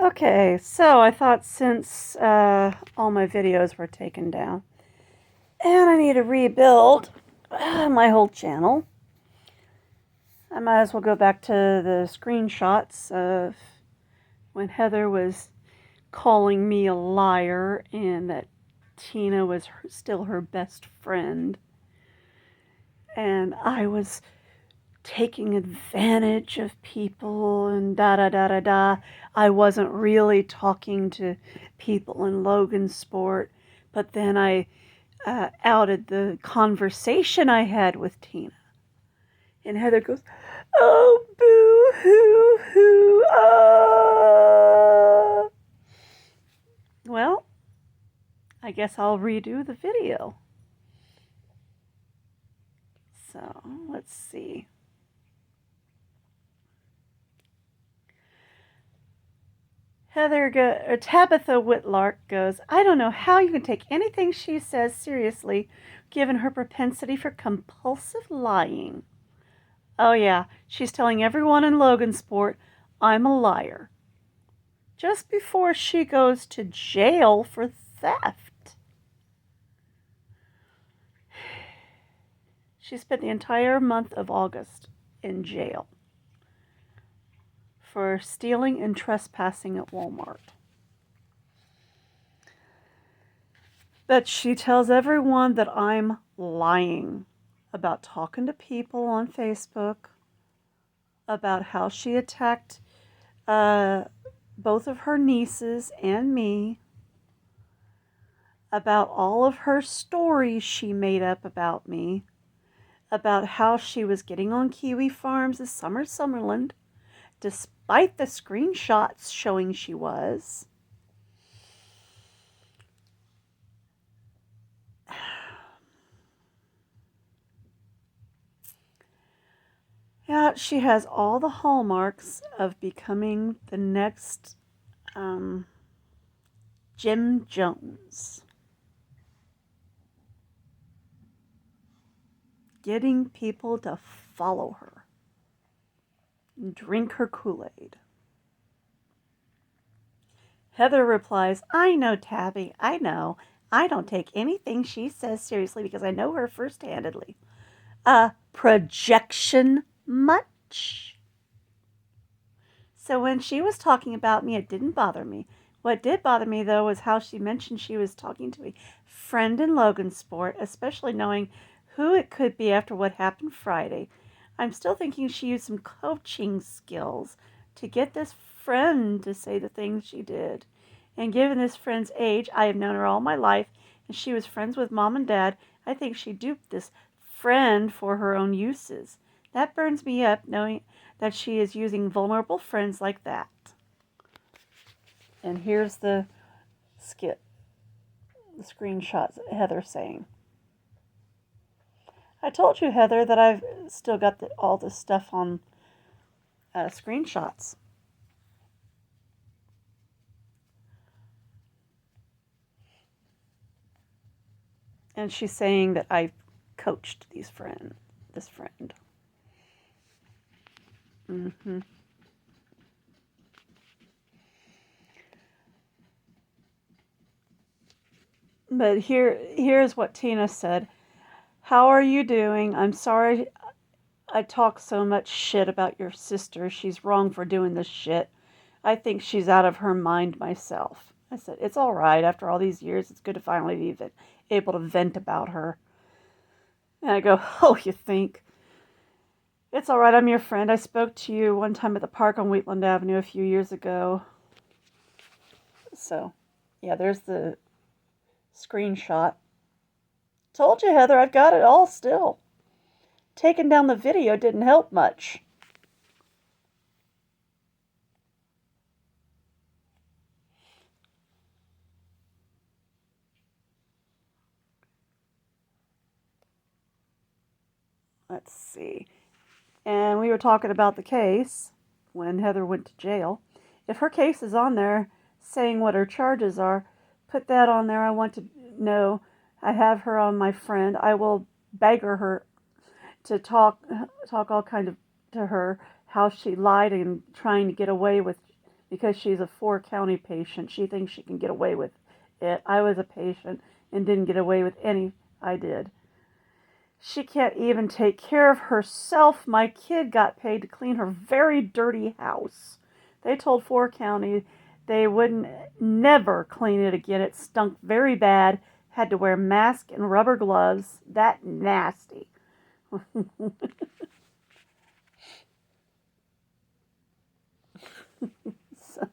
Okay, so I thought since all my videos were taken down and I need to rebuild my whole channel, I might as well go back to the screenshots of when Heather was calling me a liar and that Tina was still her best friend. And I was taking advantage of people and da da da da da. I wasn't really talking to people in Logansport, but then I outed the conversation I had with Tina. And Heather goes, "Oh, boo hoo hoo, ah." Well, I guess I'll redo the video. So, let's see. Tabitha Whitlark goes, "I don't know how you can take anything she says seriously, given her propensity for compulsive lying." Oh yeah, she's telling everyone in Logansport I'm a liar. Just before she goes to jail for theft. She spent the entire month of August in jail for stealing and trespassing at Walmart. But she tells everyone that I'm lying about talking to people on Facebook, about how she attacked both of her nieces and me, about all of her stories she made up about me, about how she was getting on Kiwi Farms' Summer Summerland, despite the screenshots showing she was. Yeah, she has all the hallmarks of becoming the next Jim Jones. Getting people to follow her and drink her Kool-Aid. Heather replies, "I know, Tabby, I know. I don't take anything she says seriously because I know her first-handedly. Projection much?" So when she was talking about me, it didn't bother me. What did bother me, though, was how she mentioned she was talking to a friend in Logansport, especially knowing who it could be after what happened Friday. I'm still thinking she used some coaching skills to get this friend to say the things she did. And given this friend's age, I have known her all my life, and she was friends with Mom and Dad. I think she duped this friend for her own uses. That burns me up, knowing that she is using vulnerable friends like that. And here's the screenshots Heather saying. I told you, Heather, that I've still got all this stuff on screenshots. And she's saying that I coached this friend. Mm-hmm. But here's what Tina said. "How are you doing? I'm sorry I talk so much shit about your sister. She's wrong for doing this shit. I think she's out of her mind myself." I said, "It's all right. After all these years, it's good to finally be able to vent about her." And I go, "Oh, you think? It's all right. I'm your friend. I spoke to you one time at the park on Wheatland Avenue a few years ago." So, yeah, there's the screenshot. Told you, Heather, I've got it all still. Taking down the video didn't help much. Let's see. And we were talking about the case when Heather went to jail. If her case is on there saying what her charges are, put that on there. I want to know. I have her on my friend. I will beggar her to talk all kind of to her how she lied and trying to get away with because she's a 4-county patient. She thinks she can get away with it. I was a patient and didn't get away with any. I did. She can't even take care of herself. My kid got paid to clean her very dirty house. They told 4-county they wouldn't never clean it again. It stunk very bad. Had to wear mask and rubber gloves. That nasty. So,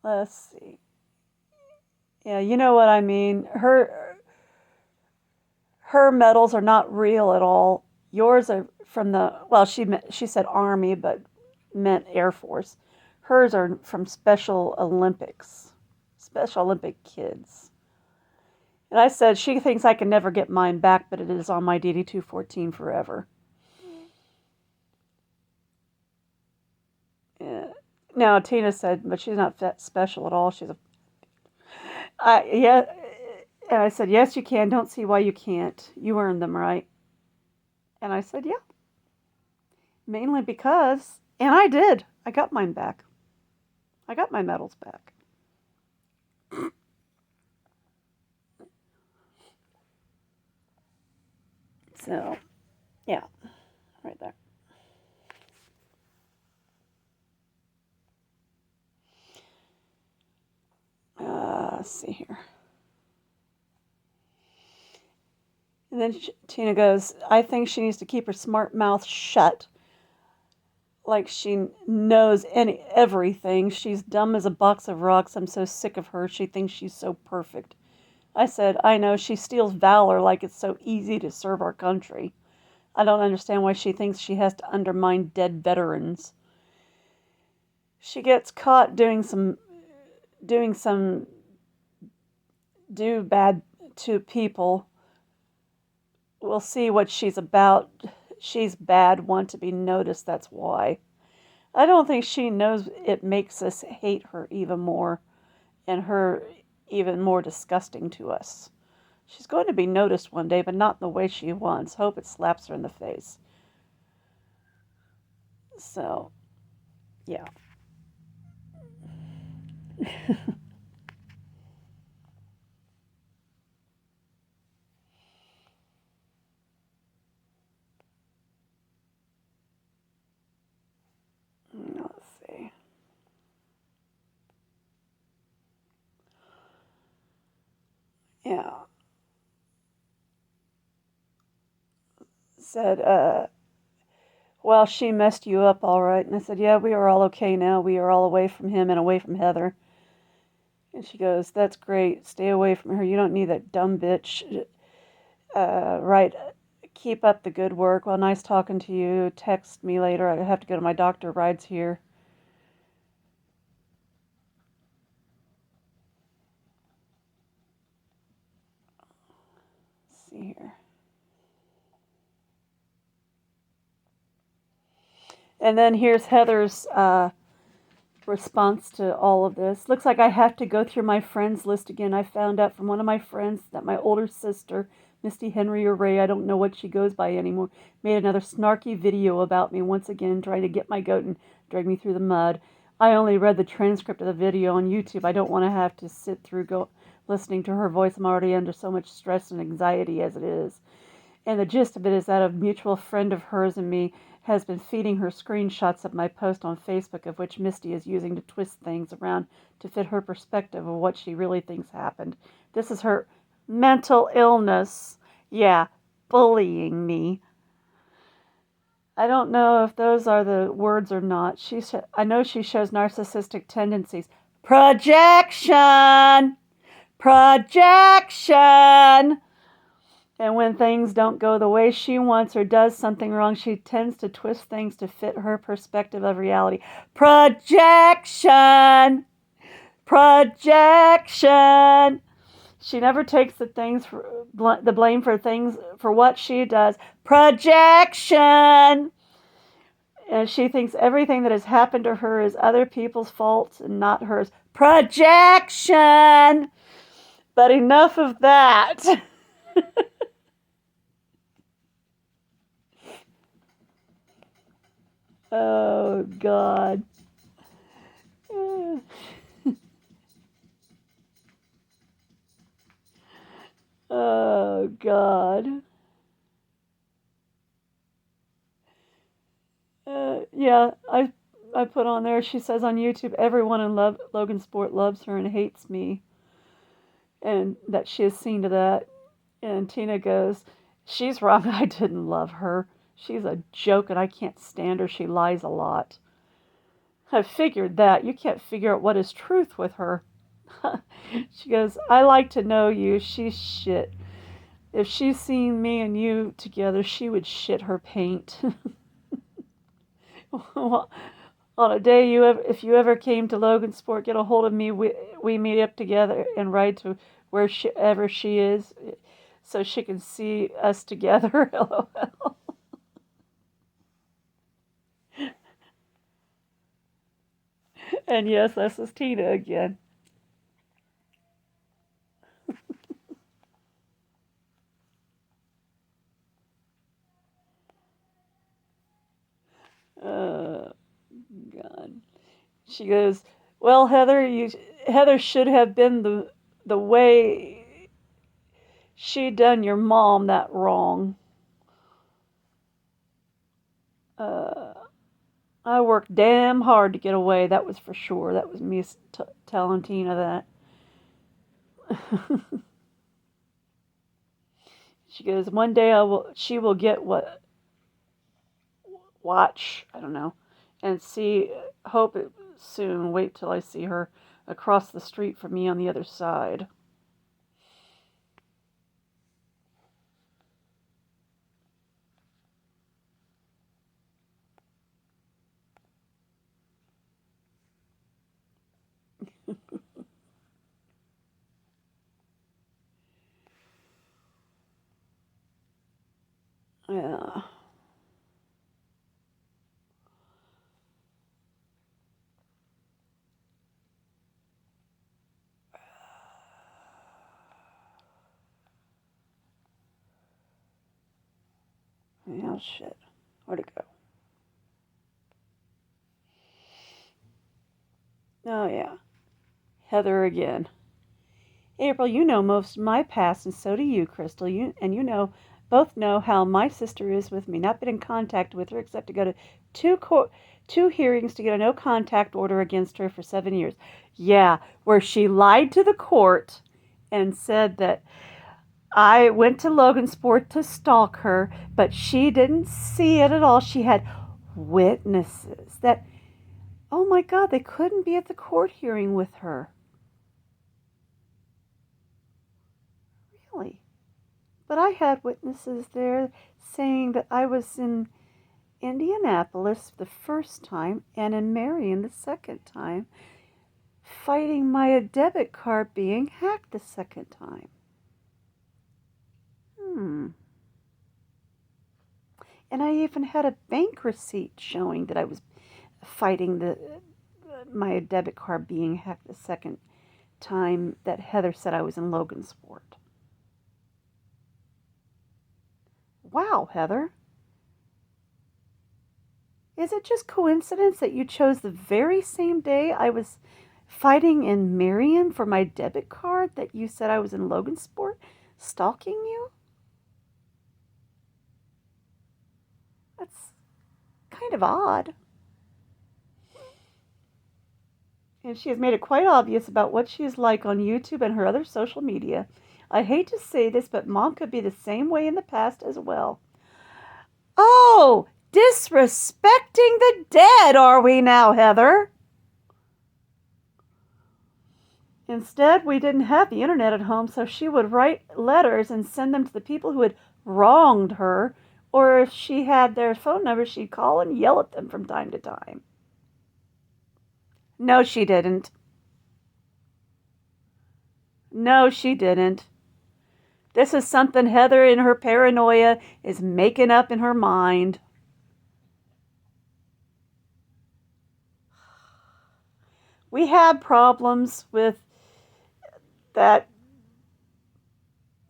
let's see. Yeah, you know what I mean. Her medals are not real at all. Yours are from the, well, she said Army, but meant Air Force. Hers are from Special Olympics, Special Olympic kids. And I said she thinks I can never get mine back, but it is on my DD-214 forever. Yeah. Now Tina said, but she's not that special at all. She's a, yeah. And I said, yes, you can. Don't see why you can't. You earned them, right? And I said, yeah. Mainly because, and I did. I got mine back. I got my medals back. So, yeah, right there. Let's see here. And then Tina goes, I think she needs to keep her smart mouth shut. Like she knows everything. She's dumb as a box of rocks. I'm so sick of her. She thinks she's so perfect. I said, I know. She steals valor like it's so easy to serve our country. I don't understand why she thinks she has to undermine dead veterans. She gets caught doing bad to people. We'll see what she's about. She's bad, want to be noticed, that's why. I don't think she knows it makes us hate her even more and her even more disgusting to us. She's going to be noticed one day, but not in the way she wants. Hope it slaps her in the face. So, yeah. Let's see. Yeah. Said, well, she messed you up all right. And I said, yeah, we are all okay now. We are all away from him and away from Heather. And she goes, that's great. Stay away from her. You don't need that dumb bitch. Right. Keep up the good work. Well, nice talking to you. Text me later. I have to go to my doctor. Ride's here. Let's see here. And then here's Heather's response to all of this. Looks like I have to go through my friends list again. I found out from one of my friends that my older sister, Misty Henry or Ray, I don't know what she goes by anymore, made another snarky video about me once again, trying to get my goat and drag me through the mud. I only read the transcript of the video on YouTube. I don't want to have to sit through listening to her voice. I'm already under so much stress and anxiety as it is. And the gist of it is that a mutual friend of hers and me has been feeding her screenshots of my post on Facebook, of which Misty is using to twist things around to fit her perspective of what she really thinks happened. This is her mental illness. Yeah, bullying me. I don't know if those are the words or not. I know she shows narcissistic tendencies. Projection! Projection! And when things don't go the way she wants or does something wrong, she tends to twist things to fit her perspective of reality. Projection! Projection! She never takes the blame for things for what she does. Projection! And she thinks everything that has happened to her is other people's faults and not hers. Projection! But enough of that. Oh, God. Oh, God. Yeah, I put on there, she says on YouTube, everyone in Logansport loves her and hates me. And that she has seen to that. And Tina goes, she's wrong. I didn't love her. She's a joke and I can't stand her. She lies a lot. I figured that. You can't figure out what is truth with her. She goes, I like to know you. She's shit. If she's seen me and you together, she would shit her paint. On a day if you ever came to Logansport, get a hold of me. We meet up together and ride to wherever she is, so she can see us together. LOL. And yes, this is Tina again. Oh God. She goes, well, Heather should have been the way she done your mom that wrong. Uh, I worked damn hard to get away. That was for sure. That was me telling Tina that. She goes, one day she will get watch, I don't know, and see, hope it soon. Wait till I see her across the street from me on the other side. Yeah. Oh, shit. Where'd it go? Oh, yeah. Heather again. April, you know most of my past, and so do you, Crystal. Both know how my sister is with me. Not been in contact with her except to go to two two hearings to get a no contact order against her for 7 years. Yeah, where she lied to the court and said that I went to Logansport to stalk her, but she didn't see it at all. She had witnesses that, oh my God, they couldn't be at the court hearing with her. Really? But I had witnesses there saying that I was in Indianapolis the first time and in Marion the second time, fighting my debit card being hacked the second time. And I even had a bank receipt showing that I was fighting my debit card being hacked the second time that Heather said I was in Logansport. Wow, Heather. Is it just coincidence that you chose the very same day I was fighting in Marion for my debit card that you said I was in Logansport stalking you? That's kind of odd. And she has made it quite obvious about what she is like on YouTube and her other social media. I hate to say this, but Mom could be the same way in the past as well. Oh, disrespecting the dead, are we now, Heather? Instead, we didn't have the internet at home, so she would write letters and send them to the people who had wronged her, or if she had their phone number, she'd call and yell at them from time to time. No, she didn't. No, she didn't. This is something Heather, in her paranoia, is making up in her mind. We had problems with that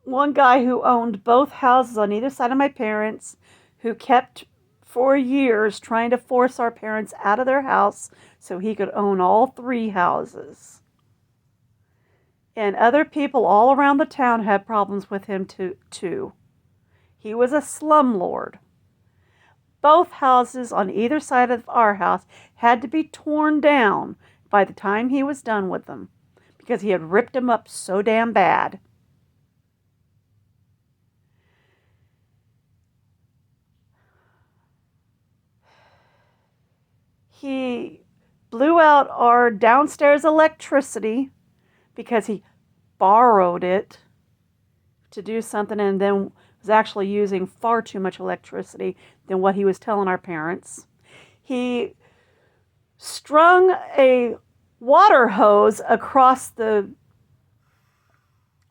one guy who owned both houses on either side of my parents, who kept for years trying to force our parents out of their house so he could own all 3 houses. And other people all around the town had problems with him too. He was a slumlord. Both houses on either side of our house had to be torn down by the time he was done with them, because he had ripped them up so damn bad. He blew out our downstairs electricity because he borrowed it to do something and then was actually using far too much electricity than what he was telling our parents. He strung a water hose across the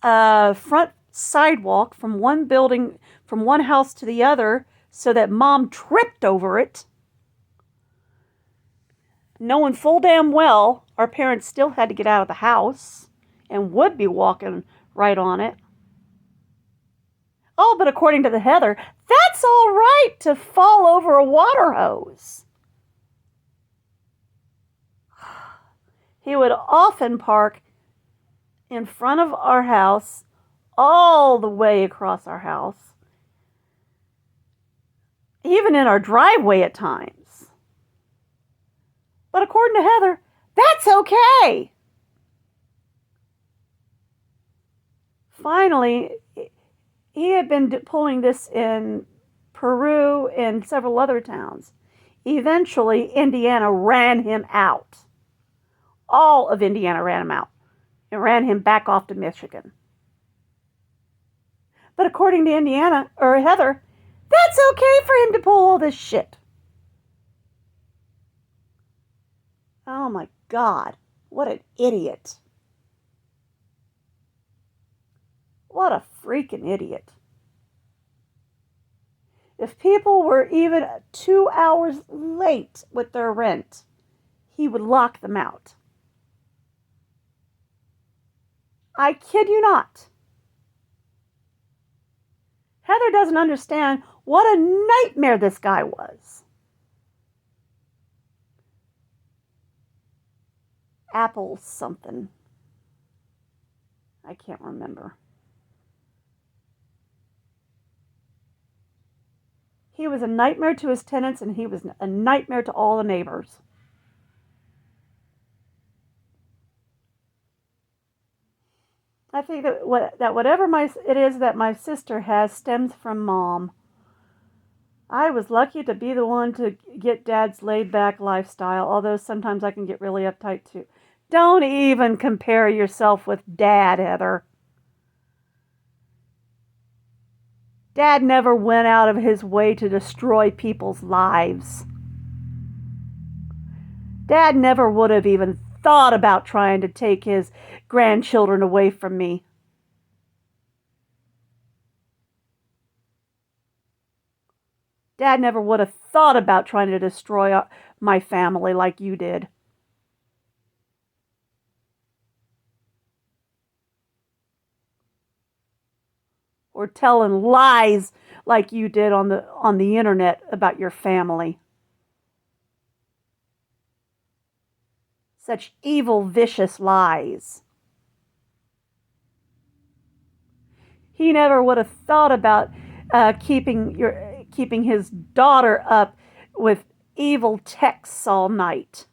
front sidewalk from one house to the other so that Mom tripped over it. Knowing full damn well our parents still had to get out of the house and would be walking right on it. Oh, but according to the Heather, that's all right to fall over a water hose. He would often park in front of our house, all the way across our house, even in our driveway at times. But according to Heather, that's okay. Finally, he had been pulling this in Peru and several other towns. Eventually, Indiana ran him out. All of Indiana ran him out and ran him back off to Michigan. But according to Heather, that's okay for him to pull all this shit. Oh my God, what an idiot. What a freaking idiot. If people were even 2 hours late with their rent, he would lock them out. I kid you not. Heather doesn't understand what a nightmare this guy was. Apple something. I can't remember. He was a nightmare to his tenants, and he was a nightmare to all the neighbors. I think that whatever it is that my sister has stems from Mom. I was lucky to be the one to get Dad's laid-back lifestyle, although sometimes I can get really uptight too. Don't even compare yourself with Dad, Heather. Dad never went out of his way to destroy people's lives. Dad never would have even thought about trying to take his grandchildren away from me. Dad never would have thought about trying to destroy my family like you did. Or telling lies like you did on the internet about your family. Such evil, vicious lies. He never would have thought about keeping his daughter up with evil texts all night.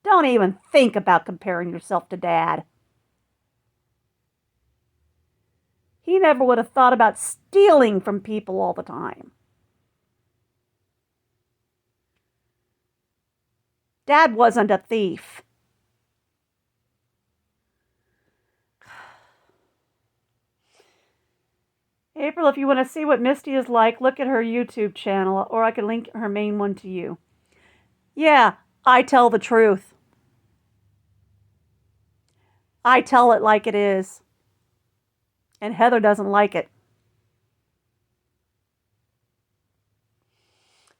Don't even think about comparing yourself to Dad. He never would have thought about stealing from people all the time. Dad wasn't a thief. April, if you want to see what Misty is like, look at her YouTube channel, or I can link her main one to you. Yeah, I tell the truth. I tell it like it is. And Heather doesn't like it.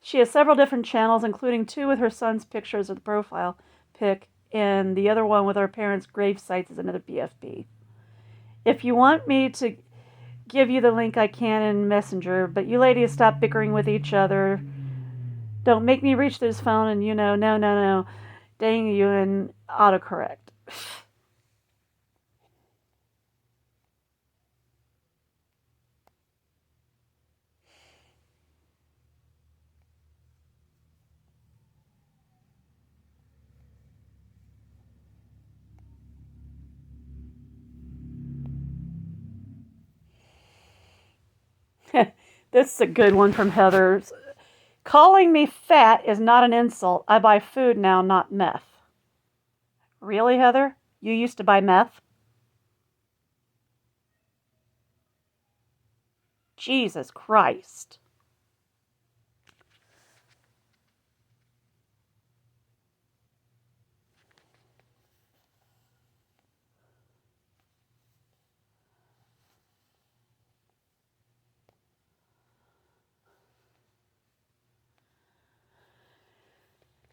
She has several different channels, including 2 with her son's pictures of the profile pic, and the other one with our parents' grave sites is another BFB. If you want me to give you the link I can in Messenger, but you ladies stop bickering with each other. Don't make me reach this phone and, no, dang you and autocorrect. This is a good one from Heather. Calling me fat is not an insult. I buy food now, not meth. Really, Heather? You used to buy meth? Jesus Christ.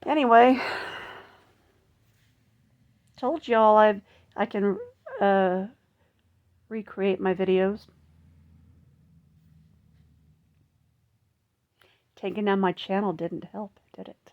Anyway, told y'all I can recreate my videos. Taking down my channel didn't help, did it?